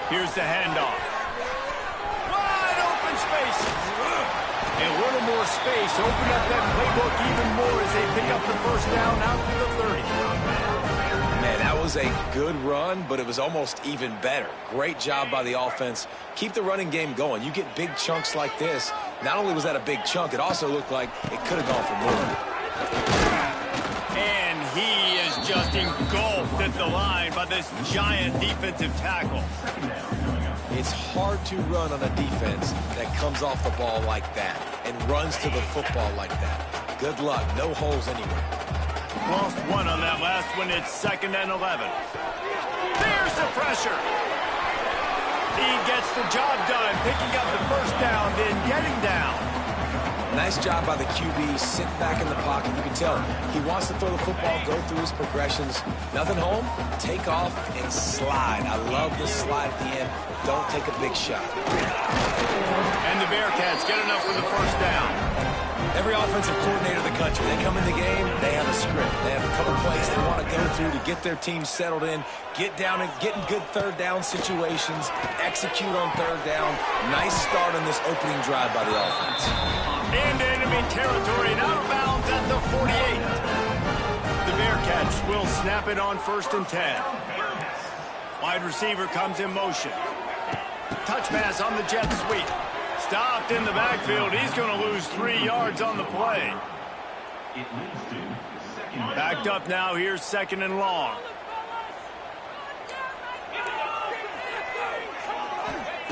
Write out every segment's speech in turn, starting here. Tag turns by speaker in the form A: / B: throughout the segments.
A: Here's the handoff. Wide open spaces. A little more space. Open up that playbook even more as they pick up the first down out to the 30.
B: Man, that was a good run, but it was almost even better. Great job by the offense. Keep the running game going. You get big chunks like this. Not only was that a big chunk, it also looked like it could have gone for more.
A: And he is just engulfed at the line by this giant defensive tackle.
B: It's hard to run on a defense that comes off the ball like that and runs to the football like that. Good luck. No holes anywhere.
A: Lost one on that last one. It's 2nd and 11. There's the pressure. He gets the job done, picking up the first down, then getting down.
B: Nice job by the QB. Sit back in the pocket. You can tell he wants to throw the football, go through his progressions. Nothing home, take off, and slide. I love this slide at the end. Don't take a big shot.
A: And the Bearcats get enough for the first down.
B: Every offensive coordinator in the country, they come in the game, they have a script. They have a couple plays they want to go through to get their team settled in, get down and get in good third down situations, execute on third down. Nice start on this opening drive by the offense.
A: Into enemy territory and out of bounds at the 48. The Bearcats will snap it on 1st and 10. Wide receiver comes in motion. Touch pass on the jet sweep. Stopped in the backfield. He's going to lose 3 yards on the play. Backed up now. Here's 2nd and long.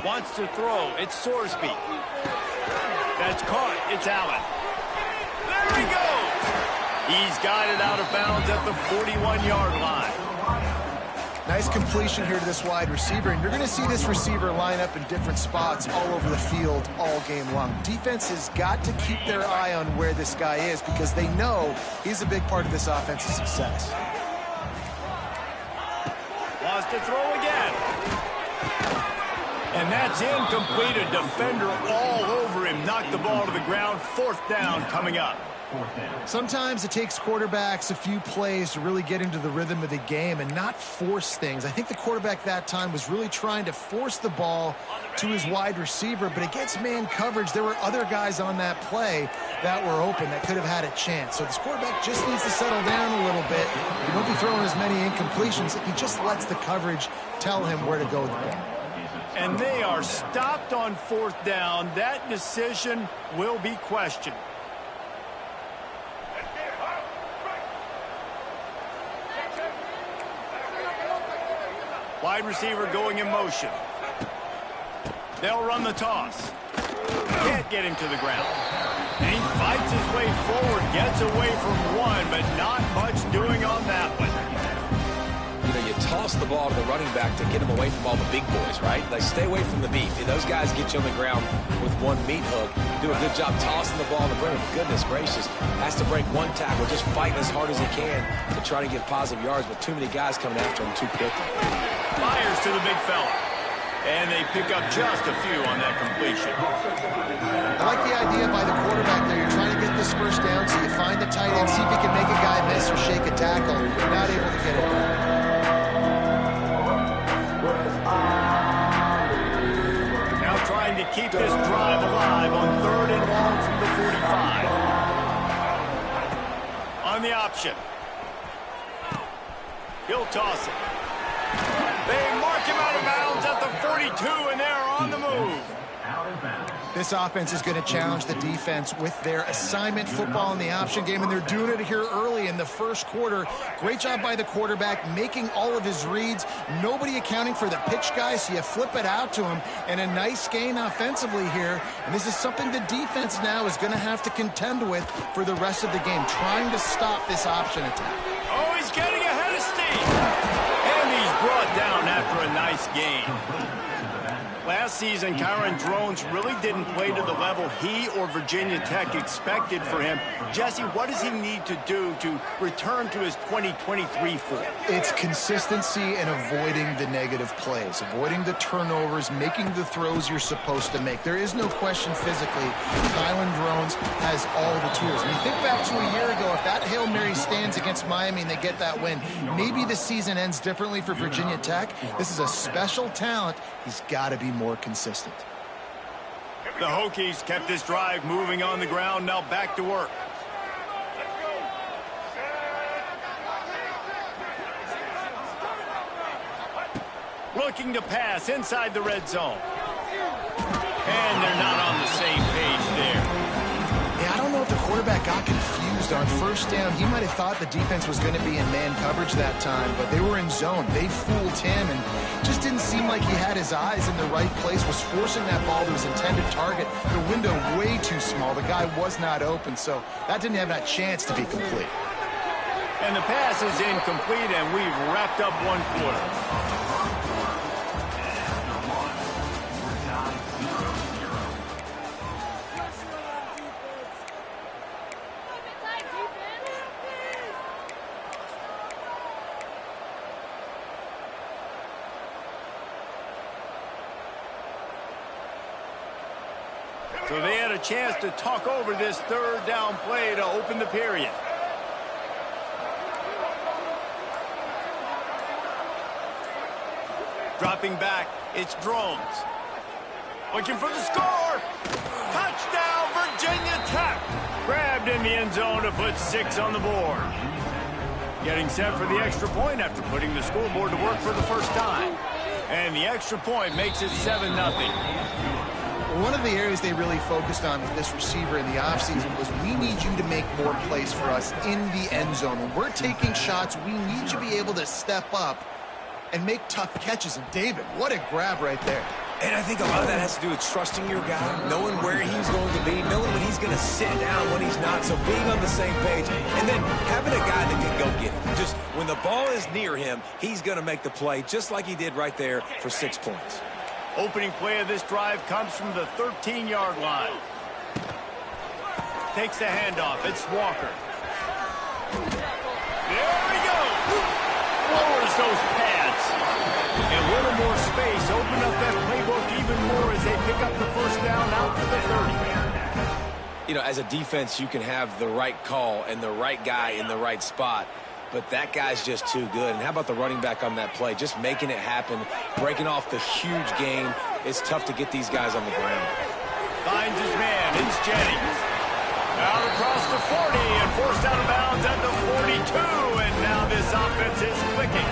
A: Wants to throw. It's Sorsby. That's caught. It's Allen. There he goes. He's got it out of bounds at the 41-yard line.
C: Nice completion here to this wide receiver, and you're going to see this receiver line up in different spots all over the field all game long. Defense has got to keep their eye on where this guy is because they know he's a big part of this offense's success.
A: Wants to throw again. And that's incomplete. A defender all over him. Knocked the ball to the ground. 4th down coming up.
C: Sometimes it takes quarterbacks a few plays to really get into the rhythm of the game and not force things. I think the quarterback that time was really trying to force the ball to his wide receiver, but against man coverage, there were other guys on that play that were open that could have had a chance. So this quarterback just needs to settle down a little bit. He won't be throwing as many incompletions. He just lets the coverage tell him where to go with the ball.
A: And they are stopped on 4th down. That decision will be questioned. Wide receiver going in motion. They'll run the toss. Can't get him to the ground. And he fights his way forward, gets away from one, but not much doing on that one.
B: You know, you toss the ball to the running back to get him away from all the big boys, right? Like, stay away from the beef. Those guys get you on the ground with one meat hook. Do a good job tossing the ball to bring him. Goodness gracious. Has to break one tackle, just fighting as hard as he can to try to get positive yards, but too many guys coming after him too quickly.
A: Fires to the big fella. And they pick up just a few on that completion.
C: I like the idea by the quarterback there. You're trying to get this first down, so you find the tight end, see if you can make a guy miss or shake a tackle. You're not able to get it done.
A: Now trying to keep this drive alive on 3rd and long from the 45. On the option. He'll toss it. They mark him out of bounds at the 42, and they're on the move.
C: This offense is going to challenge the defense with their assignment football in the option game, and they're doing it here early in the first quarter. Great job by the quarterback, making all of his reads. Nobody accounting for the pitch guy, so you flip it out to him, and a nice gain offensively here. And this is something the defense now is going to have to contend with for the rest of the game, trying to stop this option attack.
A: Oh, he's getting ahead of steam. And he's brought down after a nice gain. Last season, Kyron Drones really didn't play to the level he or Virginia Tech expected for him. Jesse, what does he need to do to return to his 2023 form?
C: It's consistency and avoiding the negative plays, avoiding the turnovers, making the throws you're supposed to make. There is no question physically, Kyron Drones has all the tools. I mean, think back to a year ago, if that Hail Mary stands against Miami and they get that win, maybe the season ends differently for Virginia Tech. This is a special talent. He's got to be more consistent.
A: The Hokies kept this drive moving on the ground. Now back to work. Looking to pass inside the red zone. And they're not on the same page there.
C: Yeah, I don't know if the quarterback got confused on first down. He might have thought the defense was going to be in man coverage that time, but they were in zone. They fooled him and just didn't seem like he had his eyes in the right place, was forcing that ball to his intended target. The window way too small. The guy was not open, so that didn't have that chance to be complete.
A: And the pass is incomplete, and we've wrapped up one quarter. So they had a chance to talk over this third down play to open the period. Dropping back, it's Drones. Looking for the score. Touchdown, Virginia Tech. Grabbed in the end zone to put 6 on the board. Getting set for the extra point after putting the scoreboard to work for the first time. And the extra point makes it 7-0.
C: One of the areas they really focused on with this receiver in the offseason was we need you to make more plays for us in the end zone. When we're taking shots, we need you to be able to step up and make tough catches. And David, what a grab right there.
B: And I think a lot of that has to do with trusting your guy, knowing where he's going to be, knowing when he's going to sit down, when he's not. So being on the same page, and then having a guy that can go get it. Just when the ball is near him, he's going to make the play just like he did right there for 6 points.
A: Opening play of this drive comes from the 13-yard line. Takes the handoff. It's Walker. There we go. Lowers those pads. And a little more space. Open up that playbook even more as they pick up the first down out to the 30.
B: You know, as a defense, you can have the right call and the right guy in the right spot. But that guy's just too good. And how about the running back on that play? Just making it happen, breaking off the huge gain. It's tough to get these guys on the ground.
A: Finds his man. It's Jennings. Out across the 40 and forced out of bounds at the 42. And now this offense is clicking.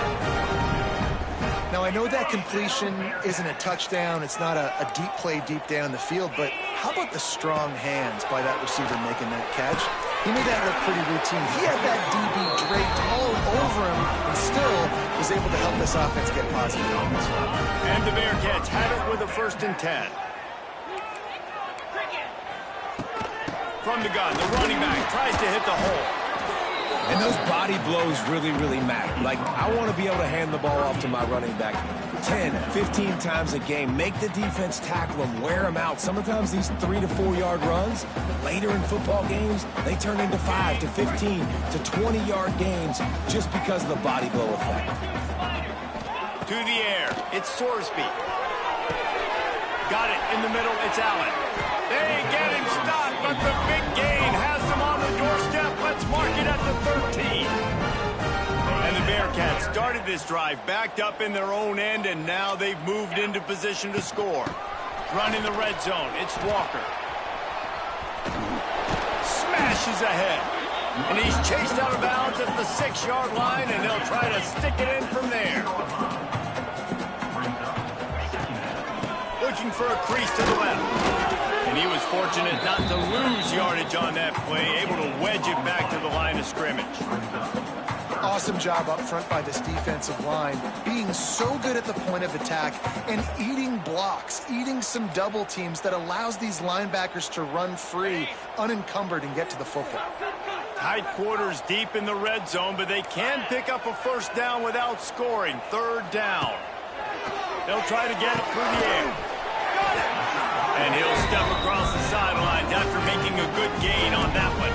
C: Now, I know that completion isn't a touchdown. It's not a deep play deep down the field. But how about the strong hands by that receiver making that catch? He made that look pretty routine. He had that DB draped all over him and still was able to help this offense get positive points.
A: And the Bearcats have it with a 1st and 10. From the gun, the running back tries to hit the hole.
B: And those body blows really, really matter. Like, I want to be able to hand the ball off to my running back 10, 15 times a game. Make the defense tackle them, wear them out. Sometimes these 3 to 4 yard runs, later in football games, they turn into 5 to 15 to 20-yard gains just because of the body blow effect.
A: To the air, it's Sorsby. Got it in the middle, it's Allen. They get him stopped, but the big gain has them on the doorstep. Let's mark it at the 13. And the Bearcats started this drive backed up in their own end, and now they've moved into position to score. Running the red zone, it's Walker. Smashes ahead. And he's chased out of bounds at the 6-yard line, and they'll try to stick it in from there. Looking for a crease to the left. And he was fortunate not to lose yardage on that play, able to wedge it back to the line of scrimmage.
C: Awesome job up front by this defensive line, being so good at the point of attack and eating blocks, eating some double teams that allows these linebackers to run free, unencumbered, and get to the football.
A: Tight quarters deep in the red zone, but they can pick up a first down without scoring. 3rd down. They'll try to get it through the air. And he'll step across the sidelines after making a good gain on that one.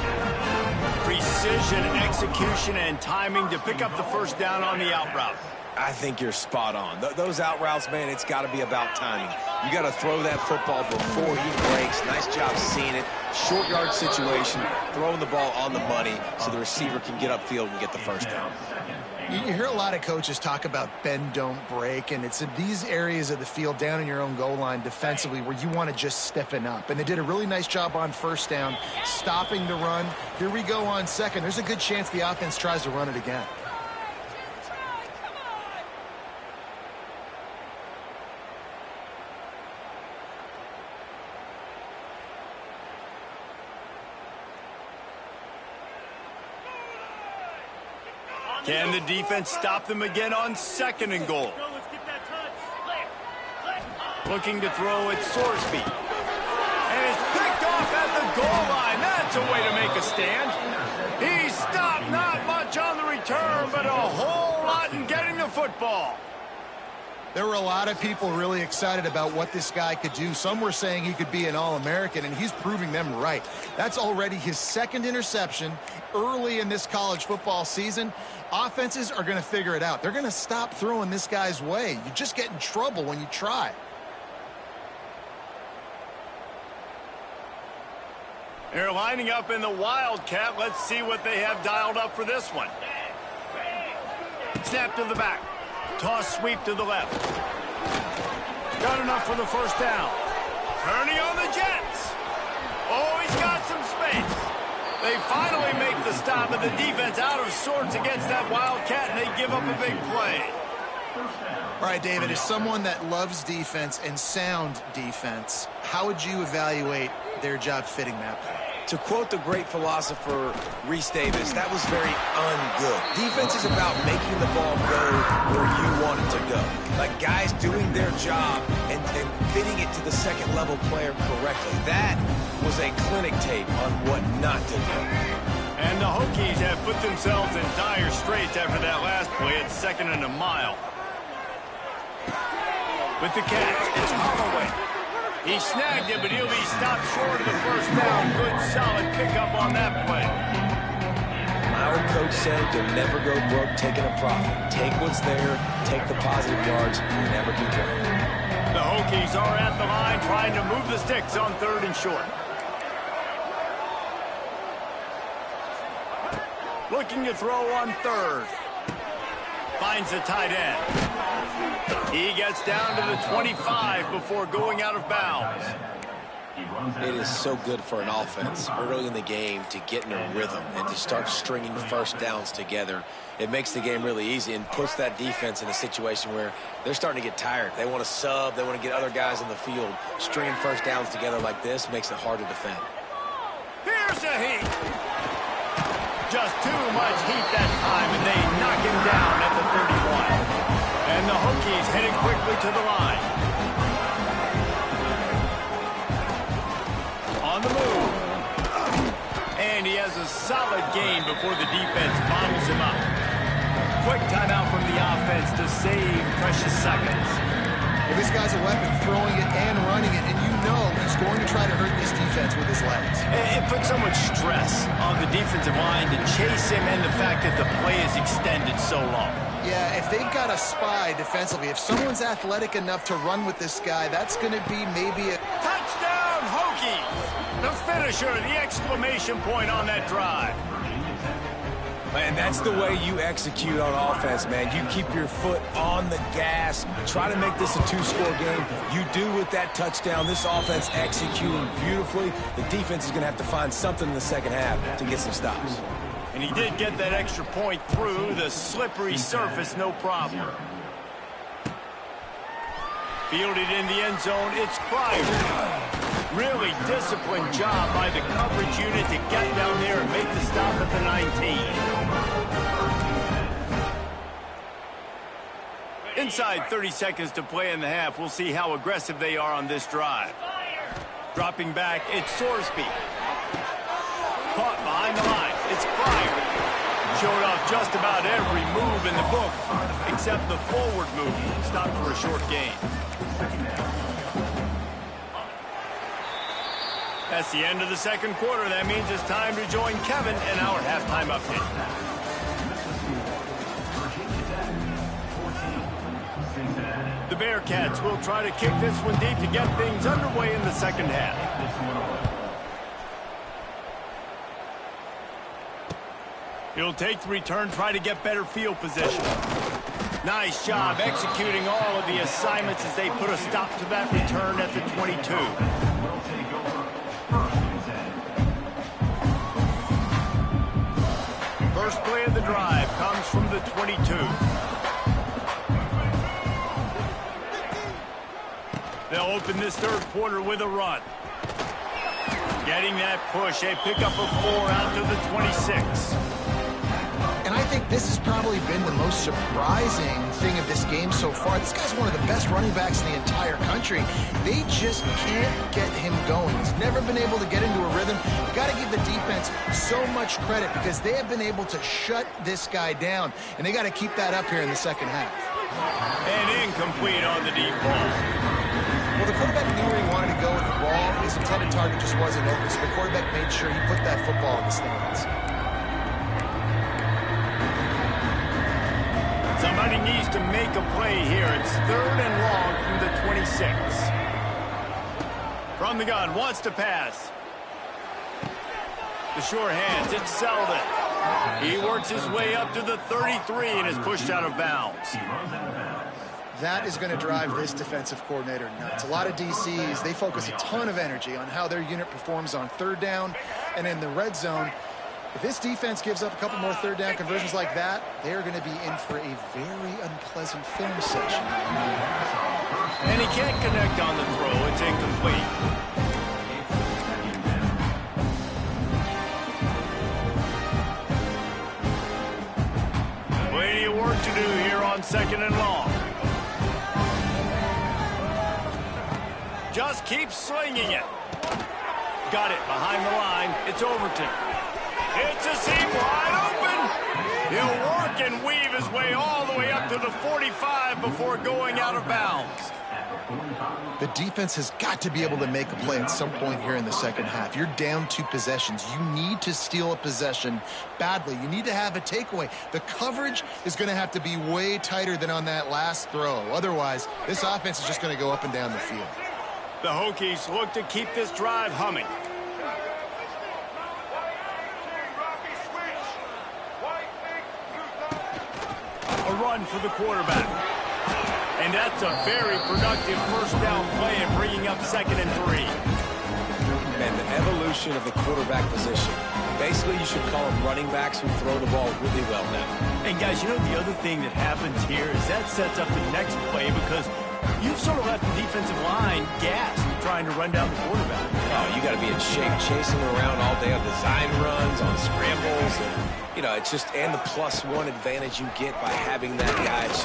A: Precision, execution, and timing to pick up the first down on the out route.
B: I think you're spot on. Those out routes, man, it's got to be about timing. You got to throw that football before he breaks. Nice job seeing it. Short yard situation, throwing the ball on the money so the receiver can get upfield and get the first down.
C: You hear a lot of coaches talk about bend, don't break, and it's in these areas of the field down in your own goal line defensively where you want to just stiffen up. And they did a really nice job on first down, stopping the run. Here we go on second. There's a good chance the offense tries to run it again.
A: Can the defense stop them again on second and goal? Looking to throw at Sorsby. And it's picked off at the goal line. That's a way to make a stand. He stopped, not much on the return, but a whole lot in getting the football.
C: There were a lot of people really excited about what this guy could do. Some were saying he could be an All-American, and he's proving them right. That's already his second interception early in this college football season. Offenses are going to figure it out. They're going to stop throwing this guy's way. You just get in trouble when you try.
A: They're lining up in the Wildcat. Let's see what they have dialed up for this one. Snap to the back. Toss sweep to the left. Got enough for the first down. Turning on the Jets. Oh, he's got some space. They finally make the stop, and the defense out of sorts against that Wildcat, and they give up a big play.
C: All right, David, as someone that loves defense and sound defense, how would you evaluate their job fitting that play?
B: To quote the great philosopher Reese Davis, that was very ungood. Defense is about making the ball go where you want it to go. Like guys doing their job and fitting it to the second level player correctly. That was a clinic tape on what not to do.
A: And the Hokies have put themselves in dire straits after that last play at second and a mile. With the catch, it's Holloway. He snagged it, but he'll be stopped short of the first down. Good, solid pickup on that play.
B: My old coach said you'll never go broke taking a profit. Take what's there, take the positive yards, and never complain.
A: The Hokies are at the line trying to move the sticks on third and short. Looking to throw on third. Finds the tight end. He gets down to the 25 before going out of bounds.
B: It is so good for an offense early in the game to get in a rhythm and to start stringing first downs together. It makes the game really easy and puts that defense in a situation where they're starting to get tired. They want to sub. They want to get other guys in the field. Stringing first downs together like this makes it hard to defend.
A: Here's a heat. Just too much heat that time, and they knock him down at the 31. And the Hokies heading quickly to the line. On the move. And he has a solid gain before the defense bottles him up. Quick timeout from the offense to save precious seconds.
C: Well, this guy's a weapon, throwing it and running it, and you know he's going to try to hurt this defense with his legs.
A: It puts so much stress on the defensive line to chase him and the fact that the play is extended so long.
C: Yeah, if they've got a spy defensively, if someone's athletic enough to run with this guy, that's going to be maybe a...
A: Touchdown, Hokies! The finisher, the exclamation point on that drive.
B: Man, that's the way you execute on offense, man. You keep your foot on the gas. Try to make this a two-score game. You do with that touchdown. This offense executing beautifully. The defense is going to have to find something in the second half to get some stops.
A: And he did get that extra point through the slippery surface, no problem. Fielded in the end zone, it's Pryor. Really disciplined job by the coverage unit to get down there and make the stop at the 19. Inside 30 seconds to play in the half. We'll see how aggressive they are on this drive. Dropping back, it's Sorsby. Caught behind the line, it's Pryor. Showed off just about every move in the book, except the forward move. Stopped for a short gain. That's the end of the second quarter. That means it's time to join Kevin in our halftime update. The Bearcats will try to kick this one deep to get things underway in the second half. He'll take the return, try to get better field position. Nice job executing all of the assignments as they put a stop to that return at the 22. First play of the drive comes from the 22. They'll open this third quarter with a run. Getting that push, a pickup of 4 out to the 26.
C: And I think this has probably been the most surprising thing of this game so far. This guy's one of the best running backs in the entire country. They just can't get him going. He's never been able to get into a rhythm. You got to give the defense so much credit because they have been able to shut this guy down, and they got to keep that up here in the second half.
A: And incomplete on the deep ball.
C: Well, the quarterback knew where he wanted to go with the ball. His intended target just wasn't open, so the quarterback made sure he put that football in the stands.
A: Somebody needs to make a play here. It's 3rd and long from the 26. From the gun, wants to pass. The sure hands, it's Selden. He works his way up to the 33 and is pushed out of bounds.
C: That is going to drive this defensive coordinator nuts. A lot of DCs, they focus a ton of energy on how their unit performs on third down and in the red zone. If this defense gives up a couple more third down conversions like that, they're going to be in for a very unpleasant film session.
A: And he can't connect on the throw. It's incomplete. Plenty of work to do here on 2nd and long. Just keep slinging it. Got it behind the line. It's Overton. It's a seam wide open. He'll work and weave his way all the way up to the 45 before going out of bounds.
C: The defense has got to be able to make a play at some point here in the second half. You're down 2 possessions. You need to steal a possession badly. You need to have a takeaway. The coverage is going to have to be way tighter than on that last throw. Otherwise, this offense is just going to go up and down the field.
A: The Hokies look to keep this drive humming. A run for the quarterback. And that's a very productive first down play and bringing up 2nd and 3.
B: And the evolution of the quarterback position. Basically, you should call them running backs who throw the ball really well now.
A: And guys, you know the other thing that happens here is that sets up the next play because you've sort of left the defensive line gassed trying to run down the quarterback.
B: Oh, you got to be in shape chasing around all day on design runs, on scrambles, and you know, it's just, and the +1 advantage you get by having that guy. It's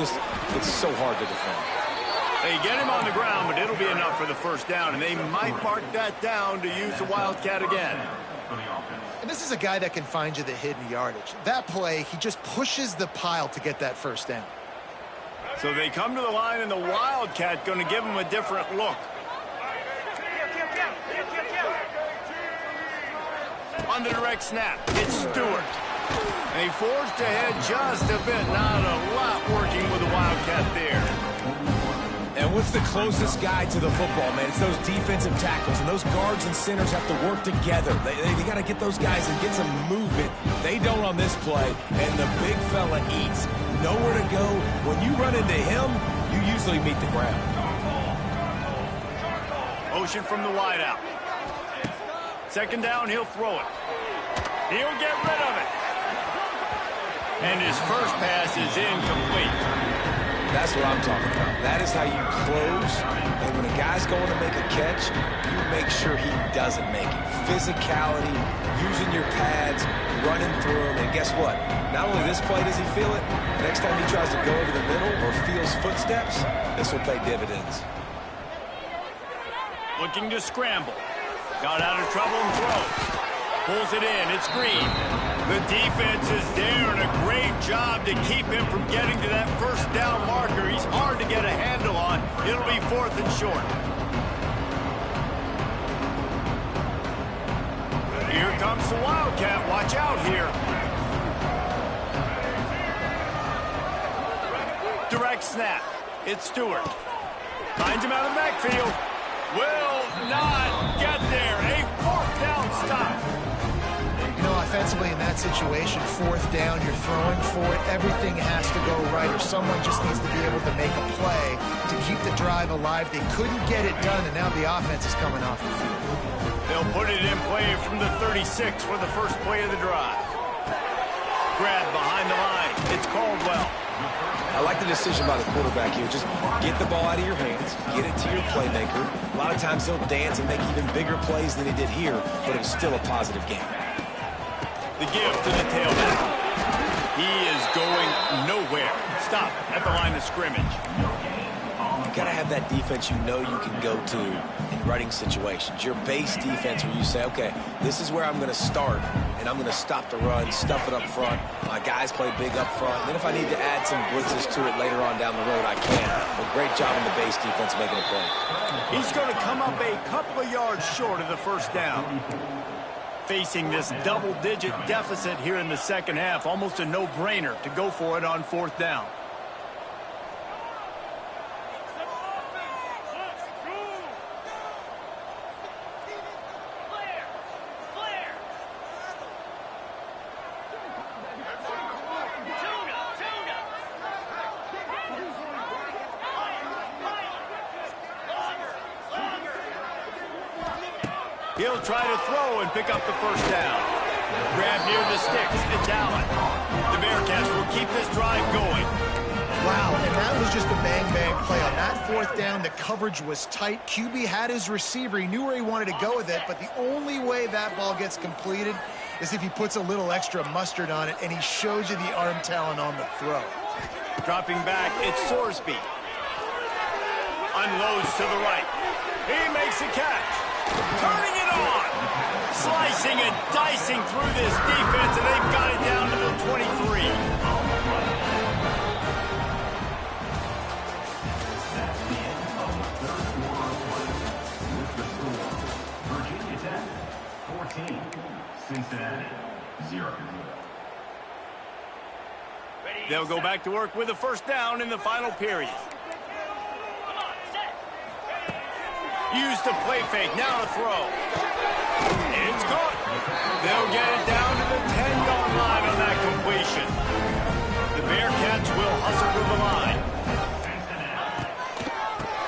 B: so hard to defend.
A: They get him on the ground, but it'll be enough for the first down, and they might mark that down to use the Wildcat again.
C: And this is a guy that can find you the hidden yardage. That play, he just pushes the pile to get that first down.
A: So they come to the line, and the Wildcat going to give him a different look. On the direct snap, it's Stewart. And he forged ahead just a bit. Not a lot working with the Wildcat there.
B: And what's the closest guy to the football, man? It's those defensive tackles, and those guards and centers have to work together. They got to get those guys and get some movement. They don't on this play, and the big fella eats. Nowhere to go. When you run into him, you usually meet the ground.
A: Motion from the wideout. 2nd down, he'll throw it. He'll get rid of it. And his first pass is incomplete.
B: That's what I'm talking about. That is how you close. And when a guy's going to make a catch, you make sure he doesn't make it. Physicality, using your pads, running through them. And guess what? Not only this play does he feel it, next time he tries to go over the middle or feels footsteps, this will pay dividends.
A: Looking to scramble. Got out of trouble and throws. Pulls it in. It's Green. The defense is there, and a great job to keep him from getting to that first down marker. He's hard to get a handle on. It'll be 4th and short. Here comes the Wildcat. Watch out here. Direct snap. It's Stewart. Finds him out of the backfield. Will not get there. A fourth down stop.
C: You know, offensively in that situation, fourth down, you're throwing for it. Everything has to go right, or someone just needs to be able to make a play to keep the drive alive. They couldn't get it done, and now the offense is coming off the field.
A: They'll put it in play from the 36 for the first play of the drive. Grab behind the line. It's Caldwell.
B: I like the decision by the quarterback here. Just get the ball out of your hands, get it to your playmaker. A lot of times he'll dance and make even bigger plays than he did here, but it was still a positive game.
A: The give to the tailback. He is going nowhere. Stop at the line of scrimmage.
B: You got to have that defense you know you can go to in running situations. Your base defense where you say, okay, this is where I'm going to start, and I'm going to stop the run, stuff it up front. My guys play big up front. And then if I need to add some blitzes to it later on down the road, I can. But great job in the base defense making a play.
A: He's going to come up a couple of yards short of the first down. Facing this double-digit deficit here in the second half, almost a no-brainer to go for it on fourth down. He'll try to throw and pick up the first down. Grab near the sticks. It's Allen. The Bearcats will keep this drive going.
C: Wow, and that was just a bang-bang play. On that fourth down, the coverage was tight. QB had his receiver. He knew where he wanted to go with it, but the only way that ball gets completed is if he puts a little extra mustard on it, and he shows you the arm talent on the throw.
A: Dropping back, it's Sorsby. Unloads to the right. He makes a catch. Turning it on. Slicing and dicing through this defense, and they've got it down to the 23.
D: Virginia Tech, 14. Cincinnati, 0.
A: They'll go back to work with a first down in the final period. Use the play fake, now a throw. It's caught. They'll get it down to the 10-yard line on that completion. The Bearcats will hustle to the line.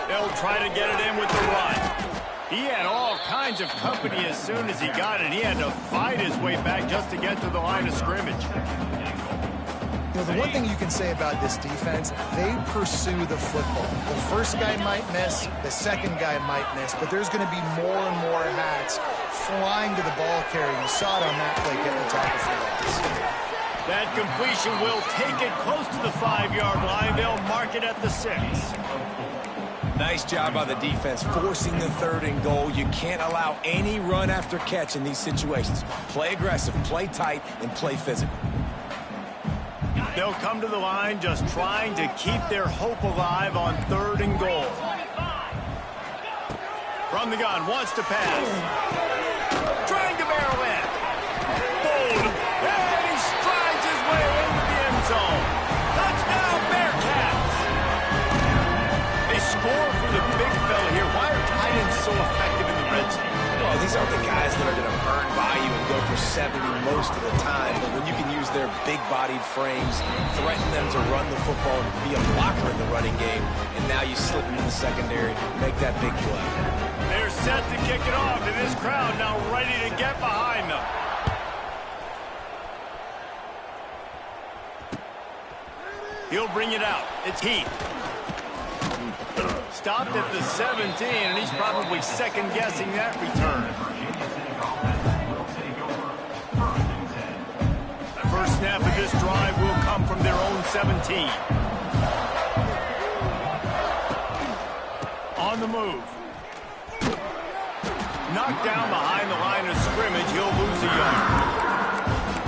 A: They'll try to get it in with the run. He had all kinds of company as soon as he got it. He had to fight his way back just to get to the line of scrimmage.
C: You know, the one thing you can say about this defense, they pursue the football. The first guy might miss, the second guy might miss, but there's going to be more and more hats flying to the ball carrier. You saw it on that play getting the tackle for loss.
A: That completion will take it close to the 5-yard line. They'll mark it at the 6.
B: Nice job by the defense forcing the 3rd and goal. You can't allow any run after catch in these situations. Play aggressive, play tight, and play physical.
A: They'll come to the line just trying to keep their hope alive on 3rd and goal. From the gun, wants to pass. Trying to barrel in. Bold. And he strides his way into the end zone. Touchdown, Bearcats. They score for the big fella here. Why are tight ends so effective in the red zone?
B: Well, these aren't the guys that are going to burn by you and go for 70 most of the time, but when you can use their big-bodied frames, threaten them to run the football and be a blocker in the running game, and now you slip into the secondary, make that big play.
A: They're set to kick it off, and this crowd now ready to get behind them. He'll bring it out. It's Heath. Stopped at the 17, and he's probably second-guessing that return. First snap of this drive will come from their own 17. On the move. Knocked down behind the line of scrimmage, he'll lose a yard.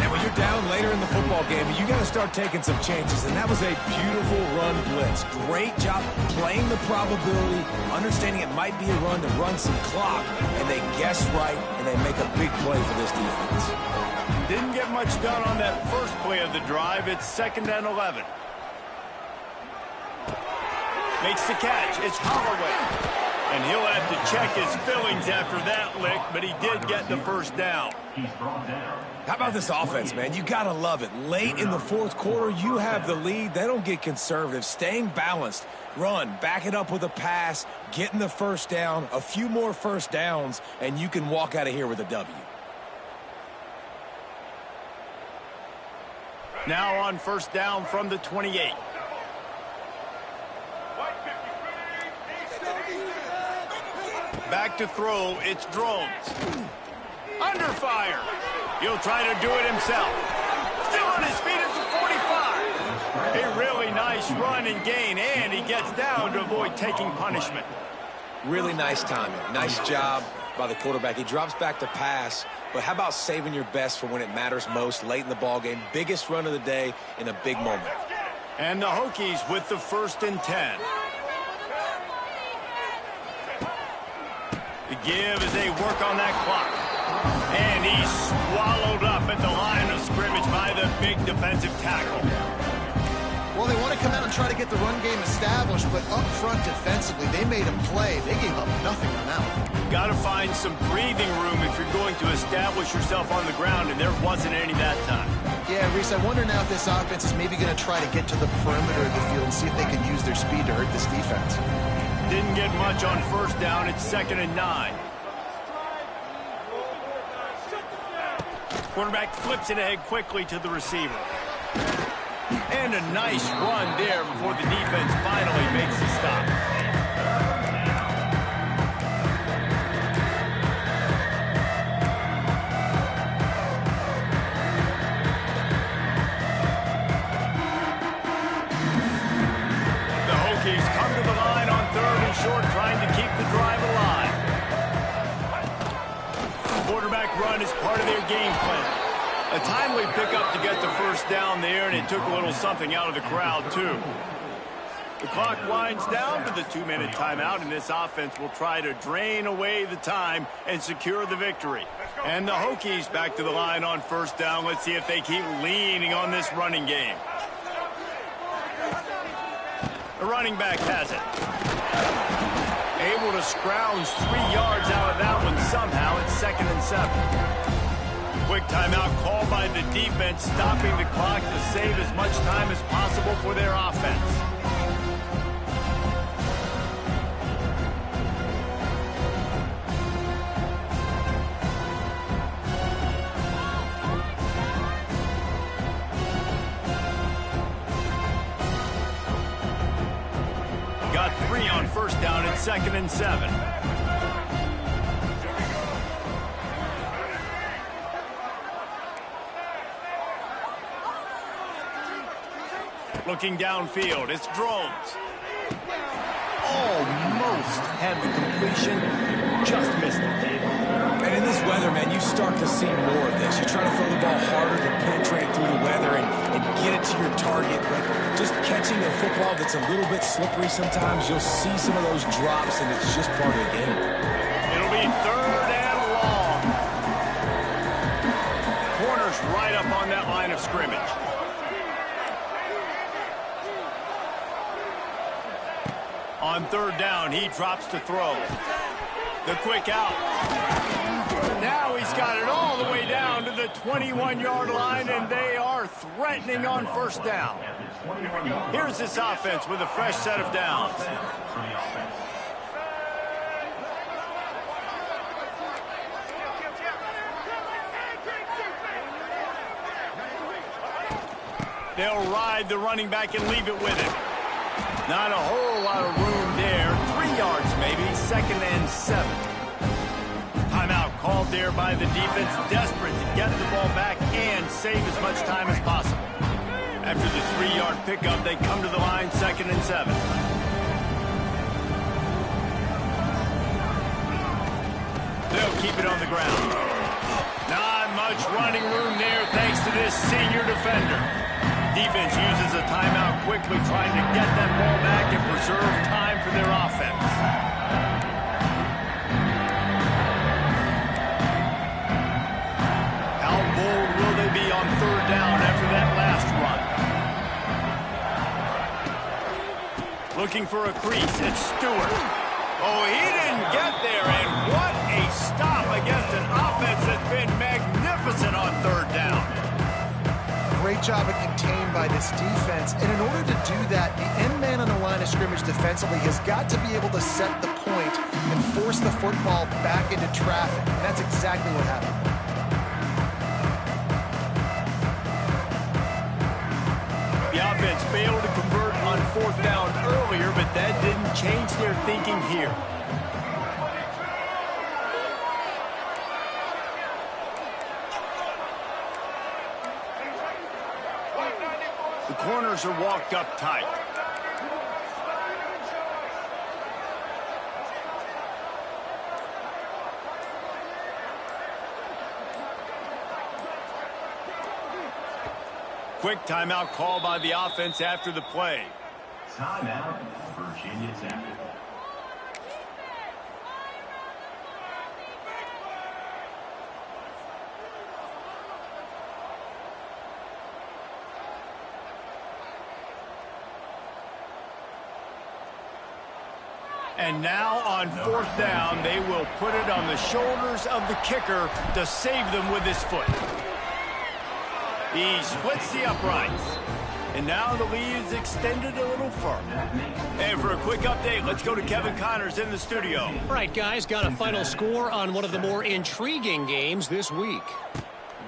A: And when you're
B: down later in the football game, you got to start taking some chances, and that was a beautiful run blitz. Great job playing the probability, understanding it might be a run to run some clock, and they guess right, and they make a big play for this defense.
A: Didn't get much done on that first play of the drive. It's 2nd and 11. Makes the catch. It's Holloway. And he'll have to check his fillings after that lick, but he did get the first down.
D: He's brought down.
B: How about this offense, man? You got to love it. Late in the fourth quarter, you have the lead. They don't get conservative. Staying balanced. Run, back it up with a pass, getting the first down, a few more first downs, and you can walk out of here with a W.
A: Now on first down from the 28. Back to throw, it's Drones. Under fire. He'll try to do it himself. Still on his feet at the 45. A really nice run and gain, and he gets down to avoid taking punishment.
B: Really nice timing. Nice job by the quarterback. He drops back to pass, but how about saving your best for when it matters most late in the ballgame? Biggest run of the day in a big moment.
A: And the Hokies with the 1st and 10. The give as they work on that clock. And he's swallowed up at the line of scrimmage by the big defensive tackle.
C: Well, they want to come out and try to get the run game established, but up front defensively, they made a play. They gave up nothing on that one.
A: Got to find some breathing room if you're going to establish yourself on the ground, and there wasn't any that time.
C: Yeah, Reese, I wonder now if this offense is maybe going to try to get to the perimeter of the field and see if they can use their speed to hurt this defense.
A: Didn't get much on first down. It's 2nd and 9. Quarterback flips it ahead quickly to the receiver. And a nice run there before the defense finally makes the stop. Come to the line on 3rd and short, trying to keep the drive alive. Quarterback run is part of their game plan. A timely pickup to get the first down there, and it took a little something out of the crowd, too. The clock winds down to the 2-minute timeout, and this offense will try to drain away the time and secure the victory. And the Hokies back to the line on first down. Let's see if they keep leaning on this running game. The running back has it. Able to scrounge 3 yards out of that one somehow. It's 2nd and 7. Quick timeout called by the defense, stopping the clock to save as much time as possible for their offense. Got 3 on first down at 2nd and 7. Looking downfield, it's Drones. Almost had the completion, just missed it.
B: And in this weather, man, you start to see more of this. You try to throw the ball harder to penetrate through the weather and get it to your target. But just catching a football that's a little bit slippery sometimes, you'll see some of those drops, and it's just part of the game.
A: It'll be 3rd and long. Corner's right up on that line of scrimmage. On 3rd down, he drops to throw. The quick out. Now he's got it all the way down to the 21-yard line, and they are threatening on first down. Here's this offense with a fresh set of downs. They'll ride the running back and leave it with him. Not a whole lot of room there. 3 yards maybe, 2nd and 7. Timeout called there by the defense, desperate to get the ball back and save as much time as possible. After the 3-yard pickup, they come to the line, 2nd and 7. They'll keep it on the ground. Not much running room there thanks to this senior defender. Defense uses a timeout quickly, trying to get that ball back and preserve time for their offense. How bold will they be on third down after that last run? Looking for a crease, it's Stewart. Oh, he didn't get there, and what a stop against an offense that's been magnificent on third down.
C: Great job of contained by this defense, and in order to do that, the end man on the line of scrimmage defensively has got to be able to set the point and force the football back into traffic, and that's exactly what happened.
A: The offense failed to convert on fourth down earlier, but that didn't change their thinking here. The corners are walked up tight. Quick timeout call by the offense after the play.
D: Timeout, Virginia Tech.
A: And now on fourth down, they will put it on the shoulders of the kicker to save them with his foot. He splits the uprights. And now the lead is extended a little further. And for a quick update, let's go to Kevin Connors in the studio.
E: All right, guys, got a final score on one of the more intriguing games this week.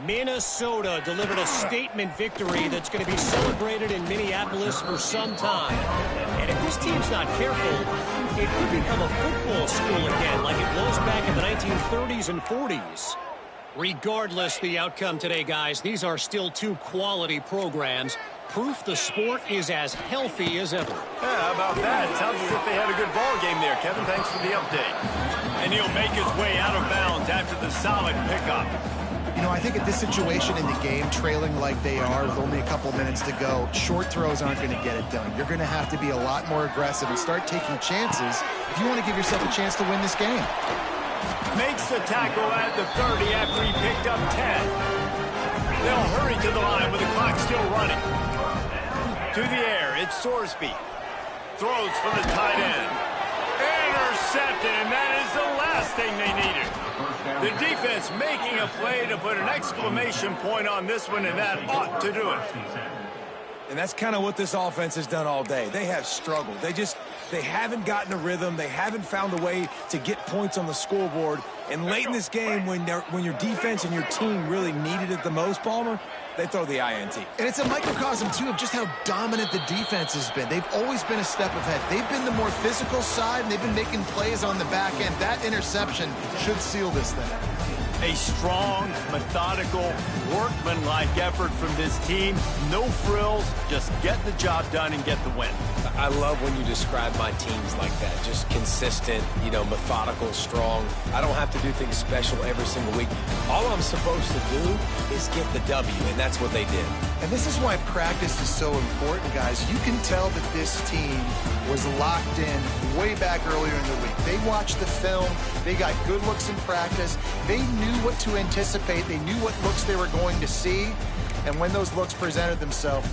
E: Minnesota delivered a statement victory that's going to be celebrated in Minneapolis for some time. And if this team's not careful, it could become a football school again like it was back in the 1930s and 40s. Regardless the outcome today, guys, these are still two quality programs. Proof the sport is as healthy as ever.
A: Yeah, how about that? Sounds as if they had a good ball game there, Kevin. Thanks for the update. And he'll make his way out of bounds after the solid pickup.
C: You know, I think at this situation in the game, trailing like they are with only a couple minutes to go, short throws aren't going to get it done. You're going to have to be a lot more aggressive and start taking chances if you want to give yourself a chance to win this game.
A: Makes the tackle at the 30 after he picked up 10. They'll hurry to the line with the clock still running. To the air, it's Sorsby. Throws for the tight end. Intercepted, and that is the last thing they needed. The defense making a play to put an exclamation point on this one, and that ought to do it.
B: And that's kind of what this offense has done all day. They have struggled. They haven't gotten a rhythm. They haven't found a way to get points on the scoreboard. And late in this game, when your defense and your team really needed it the most, Palmer, they throw the INT.
C: And it's a microcosm, too, of just how dominant the defense has been. They've always been a step ahead. They've been the more physical side, and they've been making plays on the back end. That interception should seal this thing.
A: A strong, methodical, workmanlike effort from this team. No frills, just get the job done and get the win.
B: I love when you describe my teams like that. Just consistent, methodical, strong. I don't have to do things special every single week. All I'm supposed to do is get the W, and that's what they did.
C: And this is why practice is so important, guys. You can tell that this team was locked in way back earlier in the week. They watched the film. They got good looks in practice. They knew what to anticipate. They knew what looks they were going to see. And when those looks presented themselves,